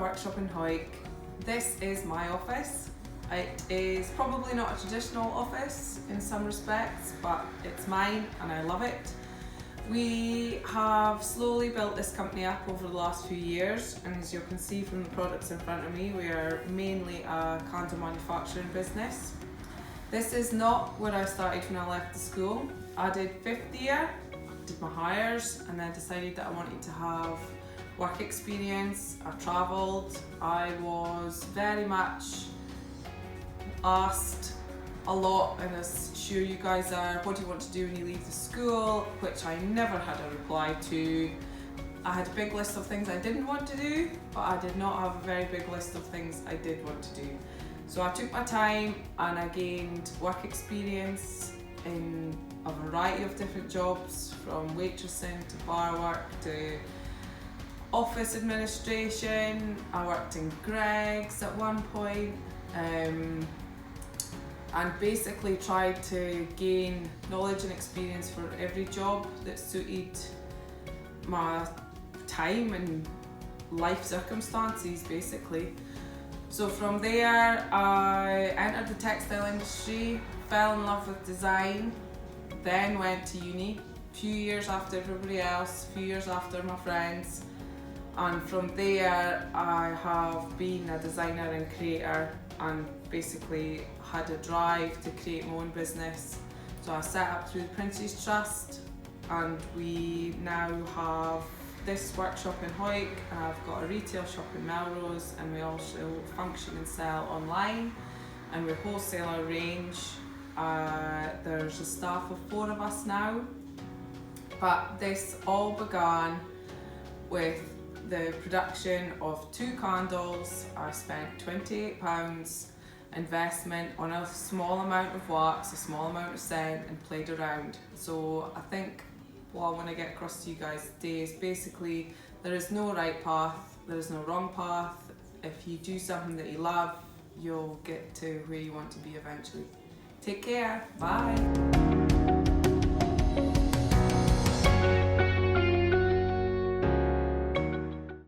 workshop in Hawick. This is my office. It is probably not a traditional office in some respects, but it's mine and I love it. We have slowly built this company up over the last few years, and as you can see from the products in front of me, we are mainly a candle manufacturing business. This is not where I started when I left the school. I did fifth year, did my hires, and then decided that I wanted to have work experience. I travelled. I was very much asked a lot, and as sure you guys are, what do you want to do when you leave the school, which I never had a reply to. I had a big list of things I didn't want to do, but I did not have a very big list of things I did want to do. So I took my time and I gained work experience in a variety of different jobs, from waitressing to bar work to office administration. I worked in Greggs at one point, and basically tried to gain knowledge and experience for every job that suited my time and life circumstances, basically. So from there I entered the textile industry, fell in love with design, then went to uni, a few years after everybody else, a few years after my friends, and from there I have been a designer and creator and basically had a drive to create my own business. So I set up through the Prince's Trust, and we now have this workshop in Hawick, and I've got a retail shop in Melrose, and we also function and sell online, and we wholesale our range. There's a staff of 4 of us now, but this all began with the production of 2 candles. I spent £28 investment on a small amount of wax, a small amount of scent, and played around. So I think what I want to get across to you guys today is basically there is no right path, there is no wrong path. If you do something that you love, you'll get to where you want to be eventually. Take care, bye.